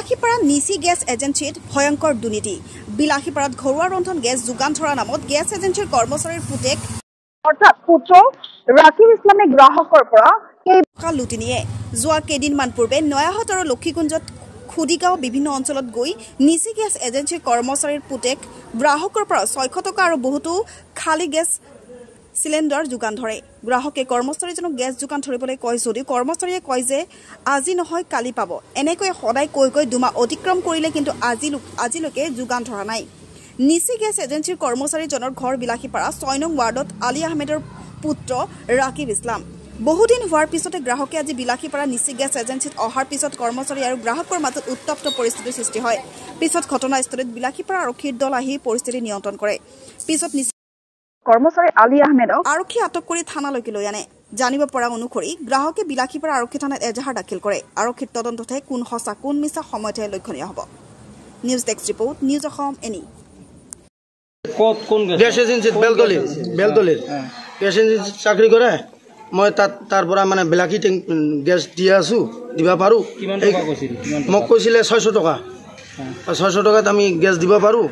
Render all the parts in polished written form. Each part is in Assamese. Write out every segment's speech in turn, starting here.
বিলাসীপাৰা নিচি গেছ এজেন্সিত ভয়ংকৰ দুৰ্নীতি। বিলাসীপাৰাত ঘৰুৱা ৰন্ধন গেছ যোগান ধৰা নামত গেছ এজেন্সিৰ কৰ্মচাৰীৰ পুতেক অৰ্থাৎ পুত্ৰ ৰাকিব ইছলামে গ্ৰাহকৰ পৰা টকা লুটি নিয়ে। যোৱা কেইদিনমান পূৰ্বে নয়াহত আৰু লক্ষীকুঞ্জত খুদিগাঁও বিভিন্ন অঞ্চলত গৈ নিচি গেছ এজেন্সিৰ কৰ্মচাৰীৰ পুতেক গ্ৰাহকৰ পৰা 600 টকা আৰু বহুতো খালী গেছ সিলিন্ডাৰ যোগান ধৰে। গ্ৰাহকে কৰ্মচাৰীজনক গেছ যোগান ধৰিবলৈ কয় যদিও কৰ্মচাৰীয়ে কয় যে আজি নহয় কালি পাব। এনেকৈ সদায় কৈ দুমাহ অতিক্ৰম কৰিলে কিন্তু আজিলৈকে যোগান ধৰা নাই। নিচি গেছ এজেন্সিৰ কৰ্মচাৰীজনৰ ঘৰ বিলাসীপাৰা 6 নং ৱাৰ্ডত আলী আহমেদৰ পুত্ৰ ৰাকিব ইছলাম। বহুদিন হোৱাৰ পিছতে গ্ৰাহকে আজি বিলাসীপাৰা নিচি গেছ এজেন্সিত অহাৰ পিছত কৰ্মচাৰী আৰু গ্ৰাহকৰ মাজত উত্তপ্ত পৰিস্থিতিৰ সৃষ্টি হয়। পিছত ঘটনাস্থলীত বিলাসীপাৰা আৰক্ষীৰ দল আহি পৰিস্থিতি নিয়ন্ত্ৰণ কৰে। পিছত কৰ্মচাৰী আলী আহমেদক আৰক্ষী আটক কৰি থানালৈকে লৈ আনে। জানিব পৰা অনুসৰি গ্ৰাহকে বিলাসীপাৰা আৰক্ষী থানাত এজাহাৰ দাখিল কৰে। আৰক্ষীৰ তদন্ততহে কোন সঁচা কোন মিছা সময়তহে লক্ষণীয় হ'ব। News desk report, news Assam এনি। গেছ এজেন্সিত বেলতলিত গেছ এজেন্সিত চাকৰি কৰে। মই তাৰ পৰা মানে বিলাসী গেছ দি আছো, দিব পাৰোঁ। মোক কৈছিলে 600 টকা। 600 টকাত আমি গেছ দিব পাৰোঁ।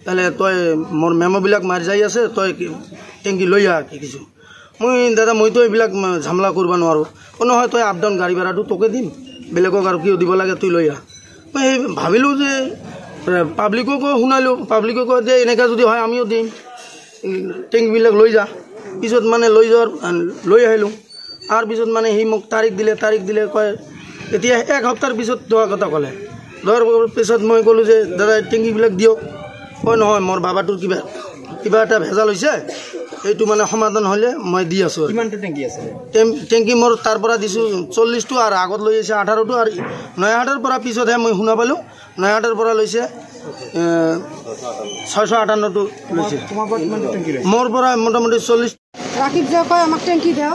তাহলে তই মোৰ মেম'বিলাক মাৰি যাই আছে, তই টেংকি লৈ আহ কিছু। মই দাদা মইতো এইবিলাক ঝামেলা কৰিব নোৱাৰোঁ। নহয় তই আপ ডাউন গাড়ী ভাড়াটো তোকে দিম, বেলেগক আৰু কিয় দিব লাগে, তুই লৈ আহ। মই ভাবিলোঁ যে পাব্লিককো শুনালোঁ, পাব্লিকে কয় যে এনেকৈ যদি হয় আমিও দিম, টেংকিবিলাক লৈ যা। পিছত মানে লৈ আহিলোঁ। তাৰ পিছত মানে সি মোক তাৰিখ দিলে কয় এতিয়া 1 সপ্তাহৰ পিছত যোৱা কথা ক'লে। যোৱাৰ পিছত মই ক'লোঁ যে দাদা টেংকিবিলাক দিয়ক। কয় নহয় মোৰ বাবাটোৰ কিবা এটা ভেজাল হৈছে, এইটো মানে সমাধান হ'লে মই দি আছোঁ। কিমানটো টেংকি আছে? টেংকি মোৰ তাৰ পৰা দিছোঁ 40টো আৰু আগত লৈ আহিছে 18টো। আৰু নয়াহাটৰ পৰা পিছতহে মই শুনা পালোঁ নয়াহাটৰ পৰা লৈছে 658টো লৈছে। মোৰ পৰা মোটামুটি 40। রাকিব যে কয় আমাক ট্যাঙ্কি দাও,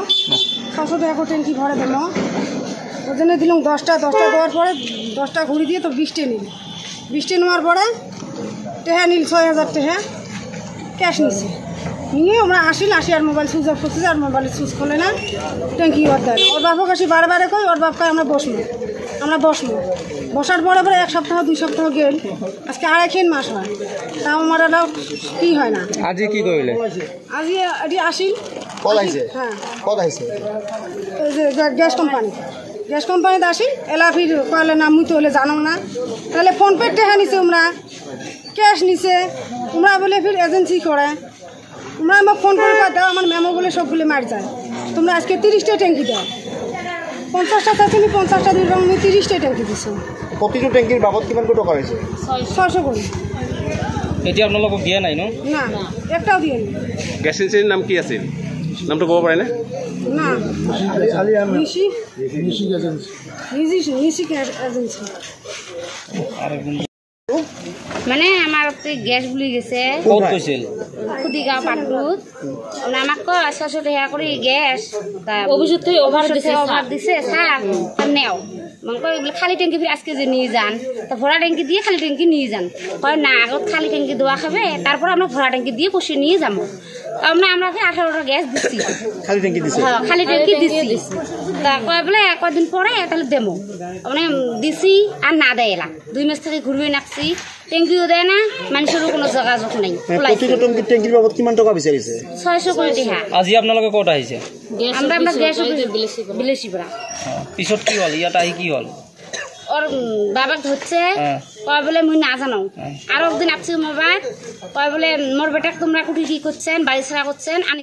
600 টাকা ট্যাঙ্কি ভরে দিল। ওজনে দিলাম 10টা দেওয়ার পরে 10টা ঘুরি দিয়ে তো 20টে নিল। 20টে নেওয়ার পরে টেহা নিল 6000 টেহা ক্যাশ নিছে। নিয়ে আমরা আসি আর মোবাইল সুইচ অফ করছি, আর মোবাইলের সুইচ খোলে না, ট্যাঙ্কি ওর দেয় না। ওর বাপক আসি বারে কই, ওর বাপ কয় আমরা বসবো। বসার পরে 1 সপ্তাহ 2 সপ্তাহ গেল, আজকে 2.5 মাস হয়, তাও আমার কি হয় না। আজি কি কইলে? আজি এটি আসিল। হ্যাঁ গ্যাস কোম্পানিতে আসি এলা ফির কয়লে না মুই তো হলে জানো না। তাহলে ফোন পে টেহা নিছে, আমরা ক্যাশ নিছে, আমরা বলে ফির এজেন্সি করে। আমরা আমাকে ফোন করে দাও, আমার মেমো বলে সবগুলো মার যায়। তোমরা আজকে 30টা ট্যাঙ্কি দাও। 50টা চাচ্ছি, 50টা দিন 30টা ট্যাঙ্কি দিছো। প্রতিটো ট্যাঙ্কির বাবদ কিমান টাকা হয়েছে? 600 করে। এতিয়া আপোনালোকক দিয়া নাই? না একটাও দিয়ে নি। গ্যাস এজেন্সির নাম কি আছে? নামটা ক'ব পাৰে না? না নিচি গ্যাস এজেন্সি। মানে আমার গ্যাস বুলি গেছে খুদিগাঁও পাটুত। আমাক কয় 600 টাকা করে গ্যাস ওভার দিছে স্যার নেও। খালি ট্যাঙ্কি ফির আজকে যে নিয়ে যান, তা ভরা ট্যাঙ্কি দিয়ে খালি ট্যাঙ্কি নিয়ে যান। কয় না আগত খালি ট্যাঙ্কি দেওয়া খাবে, তারপর আমরা ভরা ট্যাঙ্কি দিয়ে বসে নিয়ে যাবো। আমরা 18টা গ্যাস দিচ্ছি, খালি ট্যাঙ্কি দিচ্ছি। তা কয় বলে কয়েকদিন পরে তাহলে দেবো, মানে দিছি আর না দেয় এলা। 2 মাস থেকে ঘুরবে নাকছি, ট্যাঙ্কিও দেয় না, মানুষেরও কোনো যোগাযোগ নাই। ট্যাঙ্কির বাবদ কিমান টাকা বিচাৰিছে? 600 কৰে টাকা। আজি আপোনালোকে ক'ত আহিছে? আমৰা গ্যাস বিলাসীপাৰা। পিছত কি হল? ইয়াত আহি কি হল? ওর বাবাক ধরছে, কয় বলে মুই না জানো। আর একদিন আসছি মোবাইল, কয় বলে মোর বেটাক তোমরা কুটি কি করছেন, বাড়ি ছাড়া করছেন।